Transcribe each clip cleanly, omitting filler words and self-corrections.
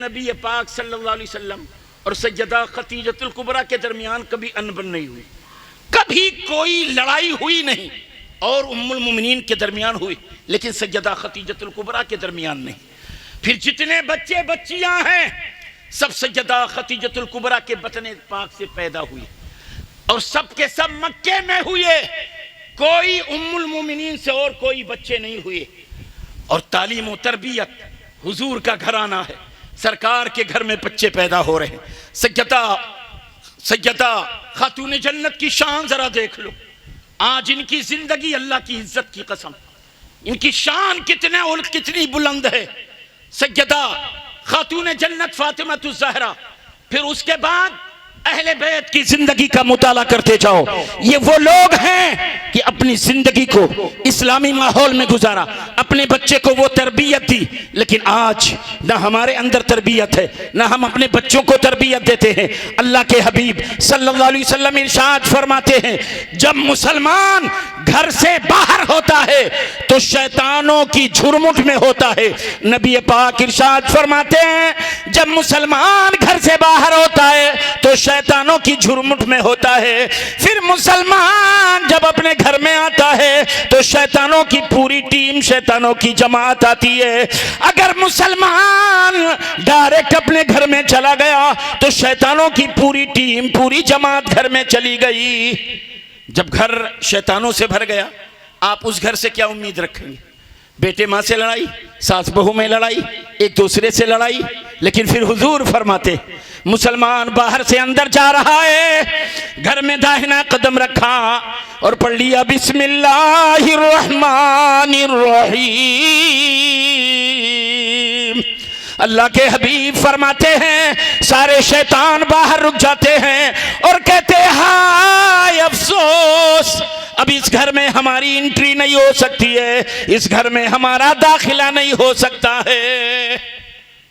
नबी पाक सल्लल्लाहु अलैहि वसल्लम और सैयदा खदीजतुल कुबरा के दरमियान कभी अनबन नहीं हुई, कभी कोई लड़ाई हुई नहीं, और उम्मुल मोमिनीन के दरमियान हुई, लेकिन सैयदा खदीजतुल कुबरा के दरमियान नहीं। फिर जितने बच्चे बच्चियां हैं सब सैयदा खदीजतुल कुबरा के बतन पाक से पैदा हुए और सब के सब मक्के में हुए, कोई उम्मुल मोमिनीन से और कोई बच्चे नहीं हुए। और तालीम और तरबियत हुजूर का घराना है, सरकार के घर में बच्चे पैदा हो रहे हैं। सैयदा खातून जन्नत की शान जरा देख लो, आज इनकी जिंदगी अल्लाह की इज्जत की कसम, इनकी शान कितनी बुलंद है। सैयदा खातून जन्नत फातिमा ज़हरा, फिर उसके बाद अहले बैत की जिंदगी का मुताला करते जाओ। ये वो लोग हैं कि अपनी जिंदगी को इस्लामी माहौल में गुजारा, अपने बच्चे को वो तरबियत दी। लेकिन आज ना हमारे अंदर तरबियत है, ना हम अपने बच्चों को तरबियत देते हैं। अल्लाह के हबीब सल्लल्लाहु अलैहि वसल्लम इरशाद फरमाते हैं, जब मुसलमान घर से बाहर होता है तो शैतानों की झुरमुट में होता है। नबी पाक इरशाद फरमाते हैं, जब मुसलमान घर से बाहर होता है तो शैतानों की झुरमुट में होता है। फिर मुसलमान जब अपने घर में आता है तो शैतानों की पूरी टीम, शैतानों की जमात आती है। अगर मुसलमान डायरेक्ट अपने घर में चला गया तो शैतानों की पूरी टीम, पूरी जमात घर में चली गई। जब घर शैतानों से भर गया, आप उस घर से क्या उम्मीद रखेंगे? बेटे माँ से लड़ाई, सास बहू में लड़ाई, एक दूसरे से लड़ाई। लेकिन फिर हुजूर फरमाते, मुसलमान बाहर से अंदर जा रहा है, घर में दाहिना कदम रखा और पढ़ लिया बिस्मिल्लाहिर्रहमानिर्रहीम। अल्लाह के हबीब फरमाते हैं, सारे शैतान बाहर रुक जाते हैं और कहते हैं, हाय अफसोस, अब इस घर में हमारी एंट्री नहीं हो सकती है, इस घर में हमारा दाखिला नहीं हो सकता है।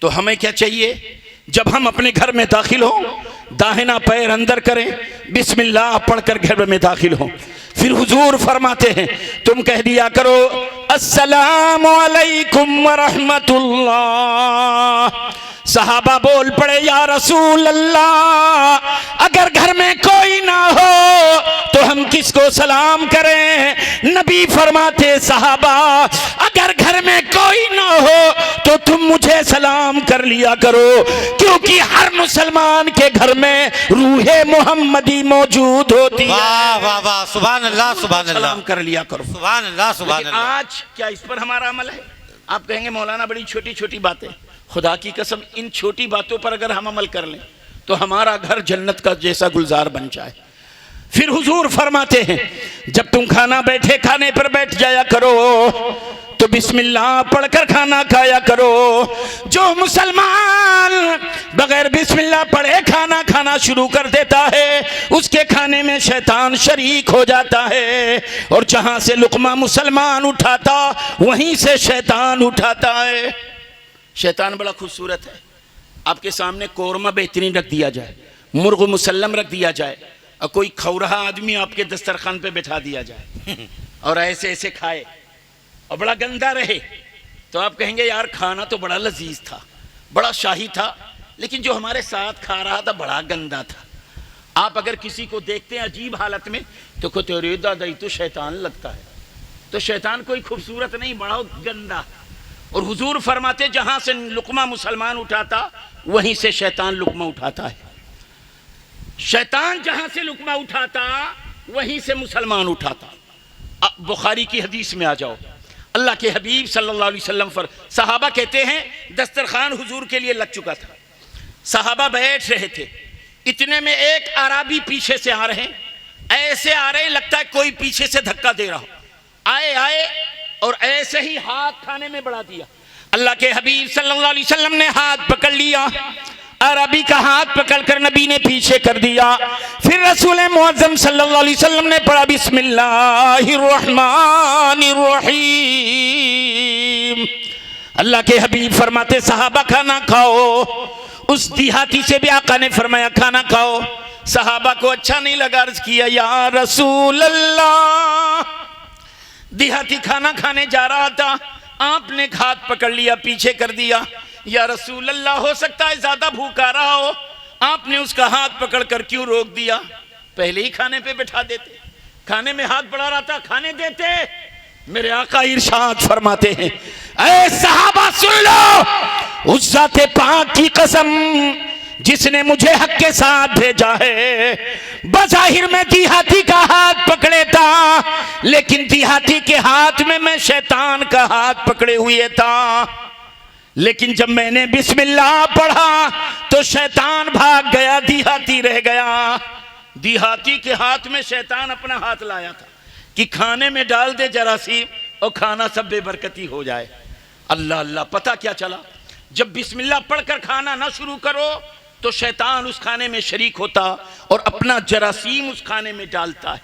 तो हमें क्या चाहिए? जब हम अपने घर में दाखिल हो, दाहिना पैर अंदर करें, बिस्मिल्लाह पढ़कर घर में दाखिल हो। फिर हुजूर फरमाते हैं, तुम कह दिया करो अस्सलामु अलैकुम व रहमतुल्लाह। सहाबा बोल पड़े, या रसूल अल्लाह, अगर घर में कोई ना हो तो हम किसको सलाम करें? नबी फरमाते, सहाबा अगर घर में कोई ना हो तो तुम मुझे सलाम कर लिया करो, क्योंकि हर मुसलमान के घर में रूहे मोहम्मदी मौजूद होती है। वाह वाह वाह, सुभान अल्लाह सुभान अल्लाह, सलाम कर लिया करो। सुभान अल्लाह सुभान अल्लाह। आज क्या इस पर हमारा अमल है? आप कहेंगे मौलाना बड़ी छोटी छोटी बातें। खुदा की कसम, इन छोटी बातों पर अगर हम अमल कर लें तो हमारा घर जन्नत का जैसा गुलजार बन जाए। फिर हुजूर फरमाते हैं, जब तुम खाना बैठे खाने पर बैठ जाया करो तो बिस्मिल्लाह पढ़कर खाना खाया करो। जो मुसलमान बगैर बिस्मिल्लाह पढ़े खाना खाना शुरू कर देता है, उसके खाने में शैतान शरीक हो जाता है, और जहां से लुकमा मुसलमान उठाता वहीं से शैतान उठाता है। शैतान बड़ा खूबसूरत है, आपके सामने कोरमा बेहतरीन रख दिया जाए, मुर्ग मुसल्लम रख दिया जाए, और कोई खौरहा आदमी आपके दस्तरखान पे बैठा दिया जाए और ऐसे ऐसे खाए और बड़ा गंदा रहे, तो आप कहेंगे यार खाना तो बड़ा लजीज था, बड़ा शाही था, लेकिन जो हमारे साथ खा रहा था बड़ा गंदा था। आप अगर किसी को देखते हैं अजीब हालत में तो कहते हो, रे दादा ये तो शैतान लगता है। तो शैतान कोई खूबसूरत नहीं, बड़ा गंदा। और हुजूर फरमाते, जहां से लुकमा मुसलमान उठाता वहीं से शैतान लुकमा उठाता है। शैतान जहां से लुकमा उठाता वहीं से मुसलमान उठाता। अब बुखारी की हदीस में आ जाओ, अल्लाह के हबीब सल्लल्लाहु अलैहि वसल्लम पर सहाबा कहते हैं, दस्तरखान हुजूर के लिए लग चुका था, सहाबा बैठ रहे थे, इतने में एक आराबी पीछे से आ रहे हैं, ऐसे आ रहे हैं लगता है कोई पीछे से धक्का दे रहा हो। आए और ऐसे ही हाथ खाने में बढ़ा दिया। अल्लाह के हबीब सल्लल्लाहु अलैहि वसल्लम ने हाथ पकड़ लिया, अरबी का हाथ पकड़कर नबी ने पीछे कर दिया। फिर रसूल मुअज्जम सल्लल्लाहु अलैहि वसल्लम ने पढ़ा बिस्मिल्लाहिर्रहमानिर्रहीम। अल्लाह के हबीब फरमाते, सहाबा खाना खाओ। उस देहाती से भी आका ने फरमाया खाना खाओ। सहाबा को अच्छा नहीं लगा, अर्ज किया, या रसूल अल्लाह। देहाती खाना खाने जा रहा था, आपने हाथ पकड़ लिया, पीछे कर दिया, या रसूल अल्लाह, हो सकता है ज्यादा भूखा रहा हो, आपने उसका हाथ पकड़कर क्यों रोक दिया? पहले ही खाने पे बैठा देते, खाने में हाथ बढ़ा रहा था, खाने देते। मेरे आका इरशाद फरमाते हैं, ऐ सहाबा सुन लो, उस ज़ाते पाक की कसम जिसने मुझे हक के साथ भेजा है। बज़ाहिर में देहाती का हाथ पकड़े था, लेकिन देहाती के हाथ में मैं शैतान का हाथ पकड़े हुए था। लेकिन जब मैंने बिस्मिल्लाह पढ़ा तो शैतान भाग गया, देहाती रह गया। देहाती के हाथ में शैतान अपना हाथ लाया था कि खाने में डाल दे जरासीम और खाना सब बेबरकती हो जाए। अल्लाह अल्लाह, पता क्या चला? जब बिस्मिल्लाह पढ़कर खाना ना शुरू करो तो शैतान उस खाने में शरीक होता और अपना जरासीम उस खाने में डालता है।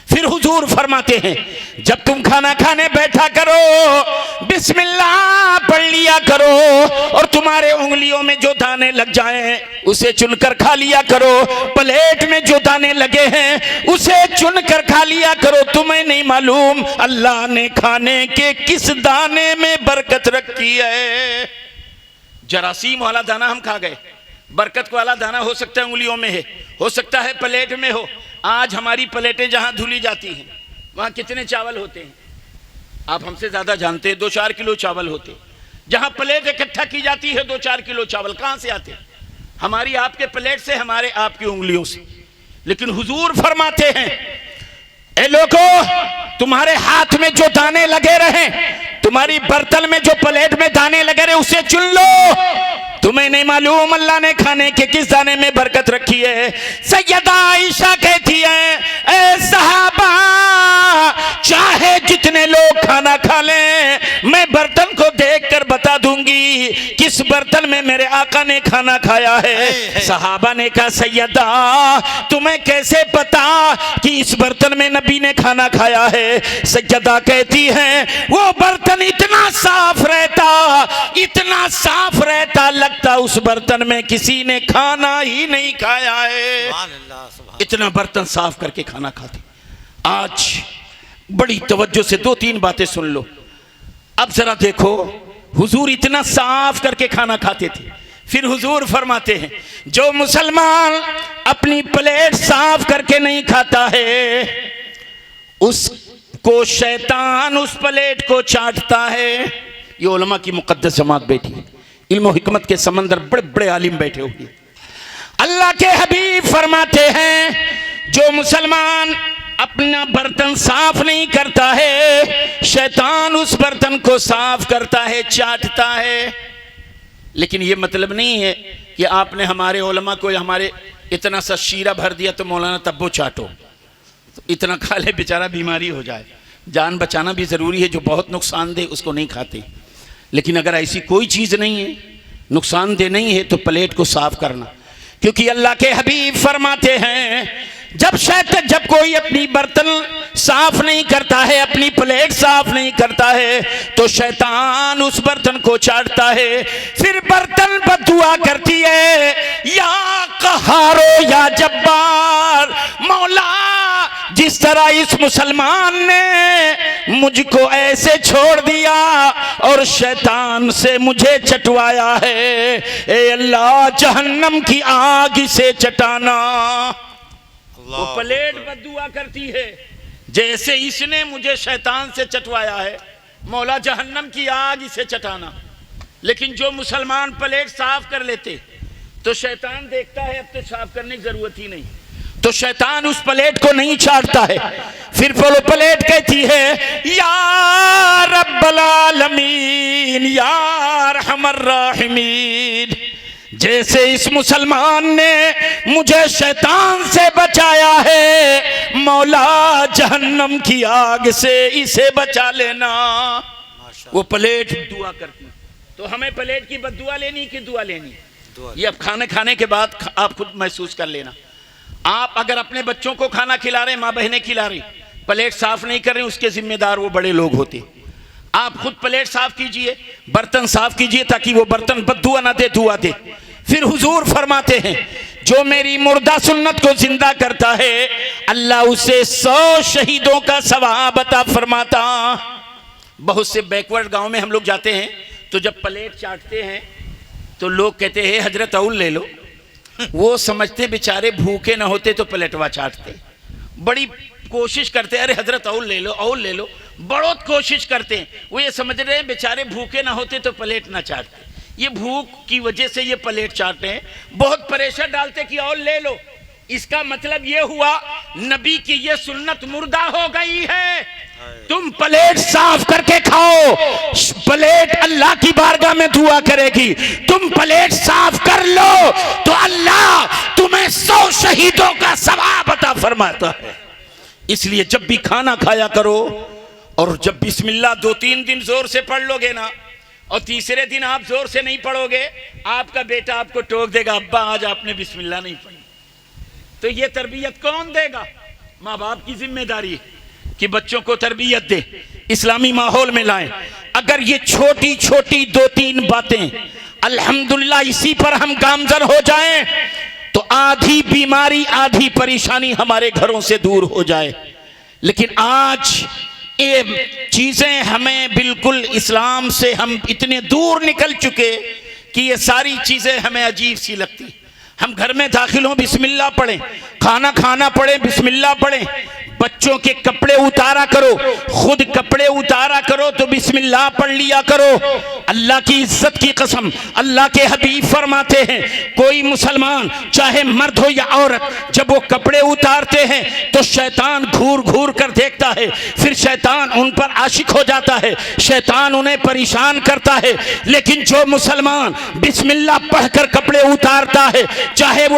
फिर हुजूर फरमाते हैं, जब तुम खाना खाने बैठा करो बिस्मिल्लाह पढ़ लिया करो, और तुम्हारे उंगलियों में जो दाने लग जाएं उसे चुनकर खा लिया करो। प्लेट में जो दाने लगे हैं उसे चुनकर खा लिया करो। तुम्हें नहीं मालूम अल्लाह ने खाने के किस दाने में बरकत रखी है। जरासीम वाला दाना हम खा गए, बरकत वाला दाना हो सकता है उंगलियों में है, हो सकता है प्लेट में हो। आज हमारी प्लेटें जहां धुली जाती हैं वहां कितने चावल होते हैं? आप हमसे ज्यादा जानते हैं, 2-4 किलो चावल होते हैं। जहां प्लेट इकट्ठा की जाती है 2-4 किलो चावल कहां से आते हैं? हमारी आपके प्लेट से, हमारे आपकी उंगलियों से। लेकिन हुजूर फरमाते हैं, ए लोगों, तुम्हारे हाथ में जो दाने लगे रहे, तुम्हारी बर्तन में जो प्लेट में दाने लगे रहे, उसे चुन लो। तुम्हें नहीं मालूम अल्लाह ने खाने के किस दाने में बरकत रखी है। सैयदा आयशा कहती है, ए सहाबा, चाहे जितने लोग खाना खा लें, मैं बर्तन को देखकर बता दूंगी किस बर्तन में मेरे आका ने खाना खाया है। सहाबा ने कहा, सैयदा तुम्हें कैसे पता कि इस बर्तन में नबी ने खाना खाया है? सैयदा कहती है, वो बर्तन इतना साफ रहता, इतना साफ रहता, लगता उस बर्तन में किसी ने खाना ही नहीं खाया है। इतना बर्तन साफ करके खाना खाते। आज बड़ी तवज्जो से 2-3 बातें सुन लो। अब जरा देखो, हुजूर इतना साफ करके खाना खाते थे। फिर हुजूर फरमाते हैं, जो मुसलमान अपनी प्लेट साफ करके नहीं खाता है उसको शैतान उस प्लेट को चाटता है। ये उलमा की मुकद्दस जमात बैठी है, इल्म और हिकमत के समंदर बड़े बड़े आलिम बैठे हुए। अल्लाह के हबीब फरमाते हैं, जो मुसलमान अपना बर्तन साफ नहीं करता है शैतान उस बर्तन को साफ करता है, चाटता है। लेकिन ये मतलब नहीं है कि आपने हमारे उलमा को हमारे इतना सा शीरा भर दिया तो मौलाना तब्बो चाटो, तो इतना खा ले बेचारा बीमारी हो जाए। जान बचाना भी ज़रूरी है, जो बहुत नुकसानदेह उसको नहीं खाते। लेकिन अगर ऐसी कोई चीज़ नहीं है, नुकसानदेह नहीं है, तो प्लेट को साफ करना। क्योंकि अल्लाह के हबीब फरमाते हैं, जब कोई अपनी बर्तन साफ नहीं करता है, अपनी प्लेट साफ नहीं करता है, तो शैतान उस बर्तन को चाटता है। फिर बर्तन बद्दुआ करती है, या कहारो या जब्बार, मौला जिस तरह इस मुसलमान ने मुझको ऐसे छोड़ दिया और शैतान से मुझे चटवाया है, ए अल्लाह जहन्नम की आग से चटाना। वो प्लेट बद्दुआ करती है, जैसे इसने मुझे शैतान से चटवाया है, मौला जहन्नम की आग इसे चटाना। लेकिन जो मुसलमान प्लेट साफ कर लेते तो शैतान देखता है अब तो साफ करने की जरूरत ही नहीं, तो शैतान उस प्लेट को नहीं चाटता है। फिर वो प्लेट कहती है, या रब्बल आलमीन या अरहमर राहिमीन, जैसे इस मुसलमान ने मुझे शैतान से बचाया है, मौला जहन्नम की आग से इसे बचा लेना। वो प्लेट दुआ करती। तो हमें प्लेट की बद्दुआ लेनी कि दुआ लेनी? ये अब खाने के बाद आप खुद महसूस कर लेना। आप अगर अपने बच्चों को खाना खिला रहे, माँ बहनें खिला रही, प्लेट साफ नहीं कर रहे, उसके जिम्मेदार वो बड़े लोग होते। आप खुद प्लेट साफ कीजिए, बर्तन साफ कीजिए, ताकि वो बर्तन बद्दुआ ना दे, दुआ दे। फिर हुजूर फरमाते हैं, जो मेरी मुर्दा सुन्नत को जिंदा करता है अल्लाह उसे 100 शहीदों का सवाब अता फरमाता। बहुत से बैकवर्ड गांव में हम लोग जाते हैं तो जब प्लेट चाटते हैं तो लोग कहते हैं हजरत और ले लो। वो समझते बेचारे भूखे ना होते तो प्लेटवा चाटते, बड़ी कोशिश करते, अरे हजरत और ले लो और ले लो, बहुत कोशिश करते हैं। वो ये समझ रहे हैं बेचारे भूखे ना होते तो प्लेट ना चाटते, ये भूख की वजह से ये प्लेट चाटते हैं, बहुत प्रेशर डालते कि और ले लो। इसका मतलब ये हुआ नबी की ये सुन्नत मुर्दा हो गई है। तुम प्लेट साफ करके खाओ, प्लेट अल्लाह की बारगाह में दुआ करेगी। तुम प्लेट साफ कर लो तो अल्लाह तुम्हें 100 शहीदों का सवाब अता फरमाता है। इसलिए जब भी खाना खाया करो, और जब बिस्मिल्लाह 2-3 दिन जोर से पढ़ लोगे ना, और तीसरे दिन आप जोर से नहीं पढ़ोगे, आपका बेटा आपको टोक देगा, अब्बा आज आपने बिस्मिल्लाह नहीं पढ़ी। तो ये तरबियत कौन देगा? माँ बाप की जिम्मेदारी है कि बच्चों को तरबियत दे, इस्लामी माहौल में लाएं। अगर ये छोटी छोटी 2-3 बातें अल्हम्दुलिल्लाह इसी पर हम गामजन हो जाएं तो आधी बीमारी आधी परेशानी हमारे घरों से दूर हो जाए। लेकिन आज ये चीजें हमें बिल्कुल, इस्लाम से हम इतने दूर निकल चुके कि ये सारी चीजें हमें अजीब सी लगती। हम घर में दाखिल हो बिस्मिल्लाह पढ़ें, खाना खाना पड़े बिस्मिल्लाह पढ़ें, बच्चों के कपड़े उतारा करो, खुद कपड़े उतारा करो तो बिस्मिल्लाह पढ़ लिया करो। अल्लाह की इज्जत की कसम, अल्लाह के हबीब फरमाते हैं कोई मुसलमान चाहे मर्द हो या औरत, जब वो कपड़े उतारते हैं तो शैतान घूर घूर कर देखता है, फिर शैतान उन पर आशिक हो जाता है, शैतान उन्हें परेशान करता है। लेकिन जो मुसलमान बिस्मिल्लाह पढ़कर कपड़े उतारता है, चाहे वो